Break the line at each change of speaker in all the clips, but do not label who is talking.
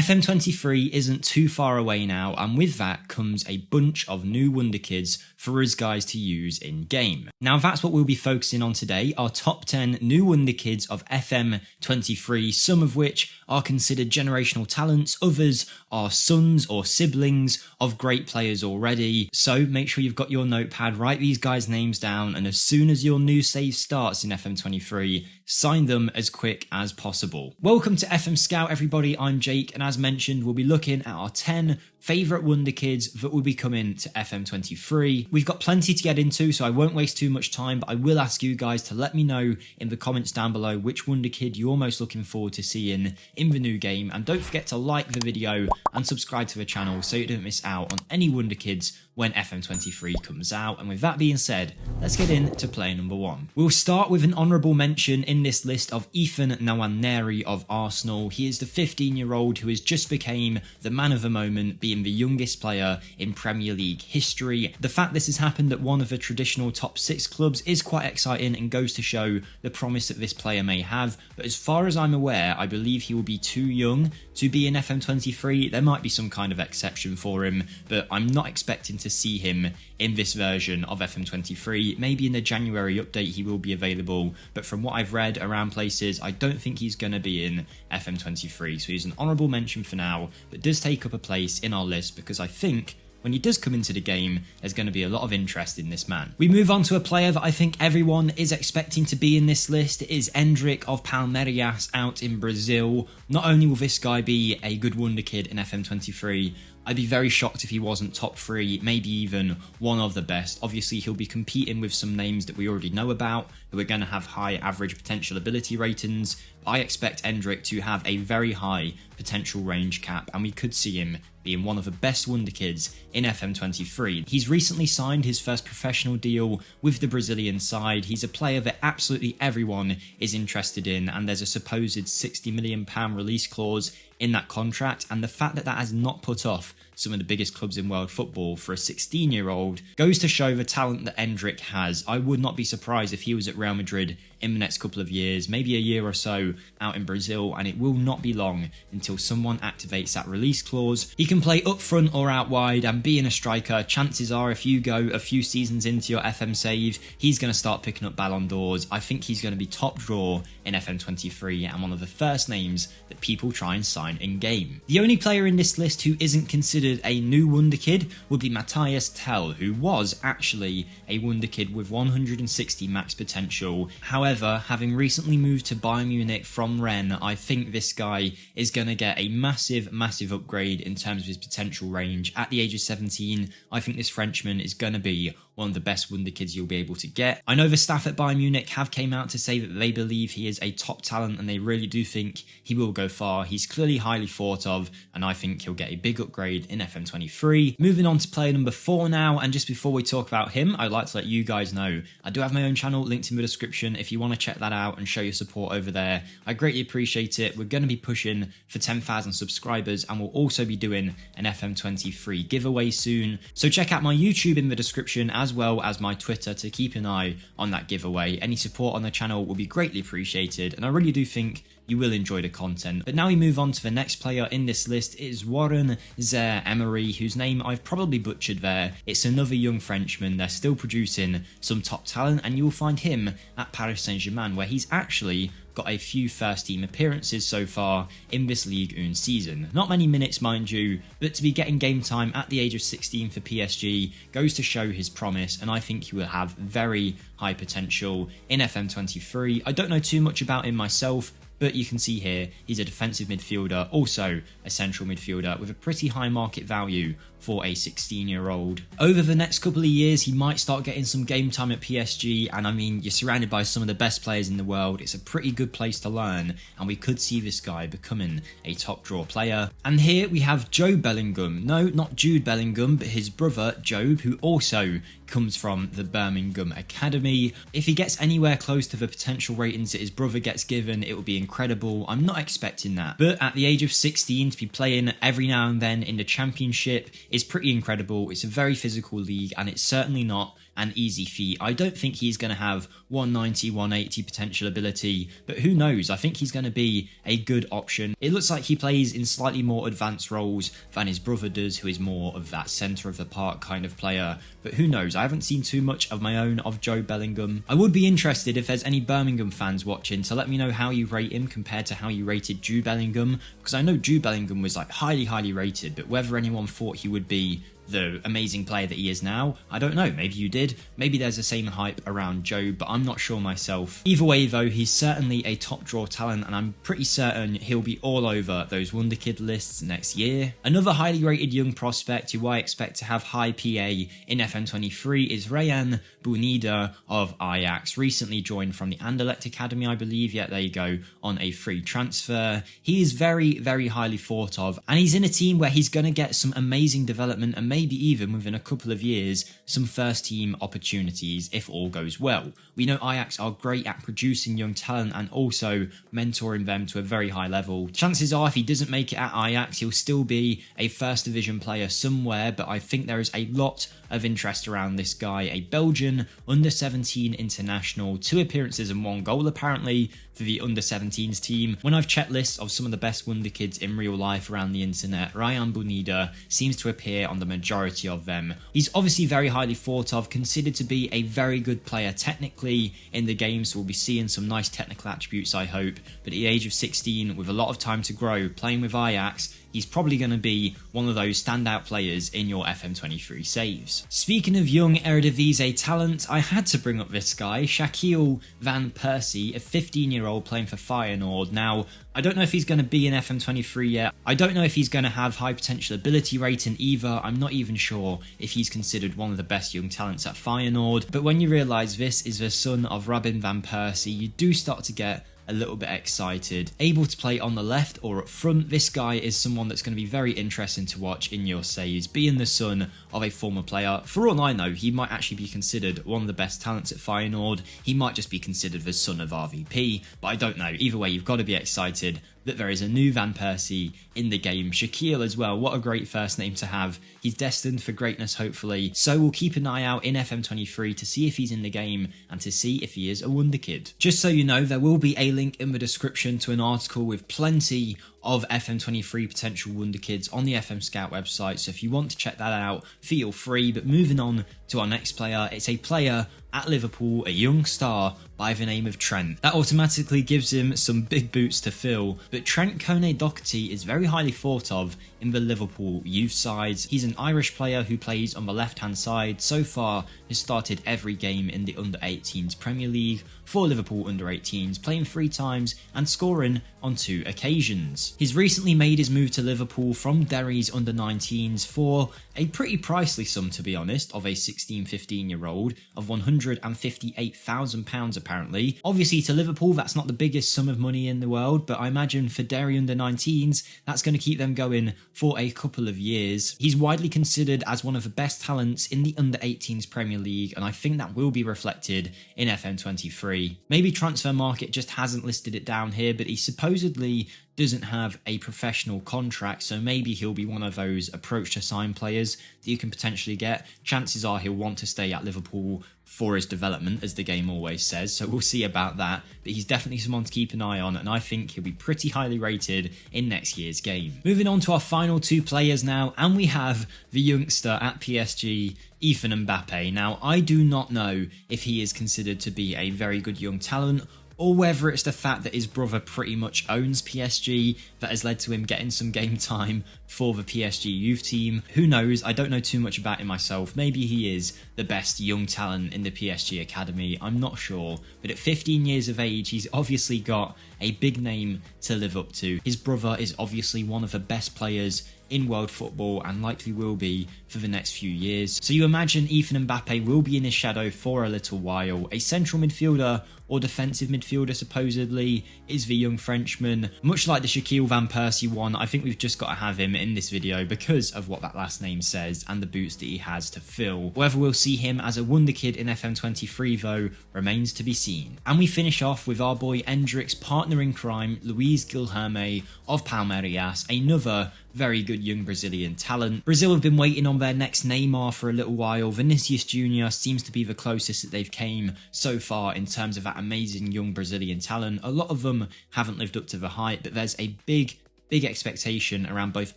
FM23 isn't too far away now, and with that comes a bunch of new Wonderkids for us guys to use in game. Now that's what we'll be focusing on today, our top 10 new Wonderkids of FM23, some of which are considered generational talents, others are sons or siblings of great players already. So make sure you've got your notepad, write these guys' names down, and as soon as your new save starts in FM23, sign them as quick as possible. Welcome to FM Scout everybody, I'm Jake, and as mentioned we'll be looking at our 10 favourite Wonderkids that will be coming to FM23. We've got plenty to get into, so I won't waste too much time, but I will ask you guys to let me know in the comments down below which Wonderkid you're most looking forward to seeing in the new game, and don't forget to like the video and subscribe to the channel so you don't miss out on any Wonderkids when FM23 comes out. And with that being said, let's get into player number 1. We'll start with an honourable mention in this list of Ethan Nwaneri of Arsenal. He is the 15-year-old who has just became the man of the moment, being the youngest player in Premier League history. The fact this has happened at one of the traditional top 6 clubs is quite exciting and goes to show the promise that this player may have, but as far as I'm aware, I believe he will be too young to be in FM23. There might be some kind of exception for him, but I'm not expecting to see him in this version of FM23. Maybe in the January update he will be available, but from what I've read around places, I don't think he's going to be in FM23, so he's an honourable mention for now, but does take up a place in our list because I think when he does come into the game, there's going to be a lot of interest in this man. We move on to a player that I think everyone is expecting to be in this list. It is Endrick of Palmeiras out in Brazil. Not only will this guy be a good Wonderkid in FM23, I'd be very shocked if he wasn't top 3, maybe even one of the best. Obviously, he'll be competing with some names that we already know about, who are going to have high average potential ability ratings. I expect Endrick to have a very high potential range cap, and we could see him being one of the best Wonderkids in FM23. He's recently signed his first professional deal with the Brazilian side. He's a player that absolutely everyone is interested in, and there's a supposed £60 million release clause in that contract, and the fact that that has not put off some of the biggest clubs in world football for a 16-year-old goes to show the talent that Endrick has. I would not be surprised if he was at Real Madrid in the next couple of years, maybe a year or so out in Brazil, and it will not be long until someone activates that release clause. He can play up front or out wide, and being a striker, chances are if you go a few seasons into your FM save, he's going to start picking up Ballon d'Ors. I think he's going to be top draw in FM23 and one of the first names that people try and sign in game. The only player in this list who isn't considered a new Wonderkid would be Matthias Tell, who was actually a Wonderkid with 160 max potential. However, having recently moved to Bayern Munich from Rennes, I think this guy is going to get a massive upgrade in terms of his potential range. At the age of 17, I think this Frenchman is going to be one of the best Wonderkids you'll be able to get. I know the staff at Bayern Munich have came out to say that they believe he is a top talent and they really do think he will go far. He's clearly highly thought of, and I think he'll get a big upgrade in FM23. Moving on to player number 4 now, and just before we talk about him, I'd like to let you guys know I do have my own channel linked in the description if you want to check that out and show your support over there. I greatly appreciate it. We're going to be pushing for 10,000 subscribers, and we'll also be doing an FM23 giveaway soon, so check out my YouTube in the description as well as my Twitter to keep an eye on that giveaway. Any support on the channel will be greatly appreciated, and I really do think you will enjoy the content. But now we move on to the next player in this list. It is Warren Zaire-Emery, whose name I've probably butchered there. It's another young Frenchman. They're still producing some top talent, and you'll find him at Paris Saint-Germain, where he's actually got a few first team appearances so far in this Ligue 1 season. Not many minutes, mind you, but to be getting game time at the age of 16 for PSG goes to show his promise, and I think he will have very high potential in FM23. I don't know too much about him myself, but you can see here he's a defensive midfielder, also a central midfielder with a pretty high market value for a 16-year-old. Over the next couple of years, he might start getting some game time at PSG, and I mean, you're surrounded by some of the best players in the world. It's a pretty good place to learn, and we could see this guy becoming a top draw player. And here we have Jobe Bellingham. No, not Jude Bellingham, but his brother Jobe, who also comes from the Birmingham Academy. If he gets anywhere close to the potential ratings that his brother gets given, it will be incredible. I'm not expecting that, but at the age of 16 to be playing every now and then in the Championship is pretty incredible. It's a very physical league, and it's certainly not an easy feat. I don't think he's going to have 190, 180 potential ability, but who knows? I think he's going to be a good option. It looks like he plays in slightly more advanced roles than his brother does, who is more of that centre of the park kind of player, but who knows? I haven't seen too much of my own of Joe Bellingham. I would be interested if there's any Birmingham fans watching to let me know how you rate him compared to how you rated Jude Bellingham, because I know Jude Bellingham was like highly rated, but whether anyone thought he would be the amazing player that he is now, I don't know. Maybe you did. Maybe there's the same hype around Joe, but I'm not sure myself. Either way though, he's certainly a top draw talent, and I'm pretty certain he'll be all over those Wonderkid lists next year. Another highly rated young prospect who I expect to have high PA in FM23 is Ryan Bunida of Ajax, recently joined from the Anderlecht Academy, I believe. Yeah, there you go, on a free transfer. He is very highly thought of, and he's in a team where he's going to get some amazing development, and maybe even within a couple of years some first team opportunities if all goes well. We know Ajax are great at producing young talent and also mentoring them to a very high level. Chances are if he doesn't make it at Ajax, he'll still be a first division player somewhere, but I think there is a lot of interest around this guy. A Belgian under-17 international, 2 appearances and 1 goal apparently for the under-17s team. When I've checked lists of some of the best Wonderkids in real life around the internet, Ryan Bunida seems to appear on the majority of them. He's obviously very highly thought of, considered to be a very good player technically in the game, so we'll be seeing some nice technical attributes, I hope. But at the age of 16, with a lot of time to grow, playing with Ajax, he's probably going to be one of those standout players in your FM23 saves. Speaking of young Eredivisie talent, I had to bring up this guy, Shaquille Van Persie, a 15-year-old playing for Feyenoord. Now, I don't know if he's going to be in FM23 yet. I don't know if he's going to have high potential ability rating either. I'm not even sure if he's considered one of the best young talents at Feyenoord. But when you realise this is the son of Robin Van Persie, you do start to get a little bit excited. Able to play on the left or up front, this guy is someone that's going to be very interesting to watch in your saves. Being the son of a former player, for all I know, he might actually be considered one of the best talents at Feyenoord. He might just be considered the son of RVP, but I don't know. Either way, you've got to be excited that there is a new Van Persie in the game. Shaquille as well, what a great first name to have. He's destined for greatness, hopefully. So we'll keep an eye out in FM23 to see if he's in the game and to see if he is a Wonderkid. Just so you know, there will be a link in the description to an article with plenty of FM23 potential Wonderkids on the FMSCOUT website, so if you want to check that out, feel free. But moving on to our next player, it's a player at Liverpool, a young star by the name of Trent. That automatically gives him some big boots to fill, but Trent Kone-Doherty is very highly thought of in the Liverpool youth sides. He's an Irish player who plays on the left-hand side. So far, has started every game in the under-18s Premier League for Liverpool under-18s, playing 3 times and scoring on 2 occasions. He's recently made his move to Liverpool from Derry's under-19s for a pretty pricely sum, to be honest, of a 16-15-year-old of £158,000 apparently. Obviously to Liverpool that's not the biggest sum of money in the world, but I imagine for Derry under-19s that's going to keep them going for a couple of years. He's widely considered as one of the best talents in the under-18s Premier League, and I think that will be reflected in FM23. Maybe TransferMarkt just hasn't listed it down here, but he supposedly doesn't have a professional contract, so maybe he'll be one of those approach to sign players that you can potentially get. Chances are he'll want to stay at Liverpool for his development, as the game always says, so we'll see about that, but he's definitely someone to keep an eye on, and I think he'll be pretty highly rated in next year's game. Moving on to our final 2 players now, and we have the youngster at PSG, Ethan Mbappe. Now, I do not know if he is considered to be a very good young talent, or whether it's the fact that his brother pretty much owns PSG that has led to him getting some game time for the PSG youth team. Who knows? I don't know too much about him myself. Maybe he is the best young talent in the PSG academy. I'm not sure. But at 15 years of age, he's obviously got a big name to live up to. His brother is obviously one of the best players in world football and likely will be for the next few years. So you imagine Ethan Mbappe will be in his shadow for a little while. A central midfielder or defensive midfielder supposedly, is the young Frenchman. Much like the Shaquille Van Persie one, I think we've just got to have him in this video because of what that last name says and the boots that he has to fill. Whether we'll see him as a wonderkid in FM23 though remains to be seen. And we finish off with our boy Endrick's partner in crime, Luis Guilherme of Palmeiras, another very good young Brazilian talent. Brazil have been waiting on their next Neymar for a little while. Vinicius Jr. seems to be the closest that they've came so far in terms of that amazing young Brazilian talent. A lot of them haven't lived up to the hype, but there's a big expectation around both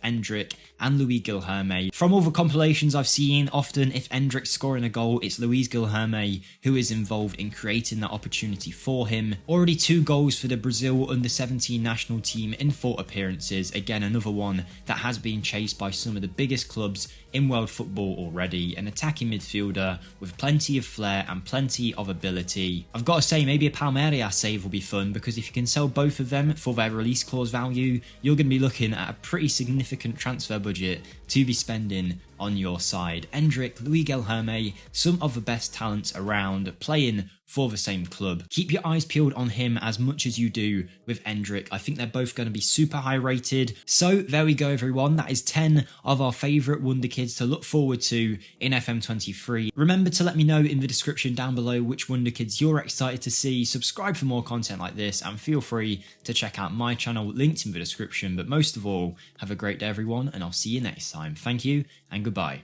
Endrick and Luis Guilherme. From all the compilations I've seen, often if Endrick's scoring a goal, it's Luis Guilherme who is involved in creating that opportunity for him. Already 2 goals for the Brazil under-17 national team in 4 appearances. Again, another one that has been chased by some of the biggest clubs in world football already. An attacking midfielder with plenty of flair and plenty of ability. I've got to say, maybe a Palmeiras save will be fun, because if you can sell both of them for their release clause value, you're going to be looking at a pretty significant transfer budget to be spending on your side. Endrick, Luis Guilherme, some of the best talents around playing for the same club. Keep your eyes peeled on him as much as you do with Endrick. I think they're both going to be super high rated. So there we go everyone, that is 10 of our favourite wonderkids to look forward to in FM23. Remember to let me know in the description down below which wonderkids you're excited to see. Subscribe for more content like this and feel free to check out my channel linked in the description. But most of all, have a great day everyone, and I'll see you next time. Thank you and goodbye.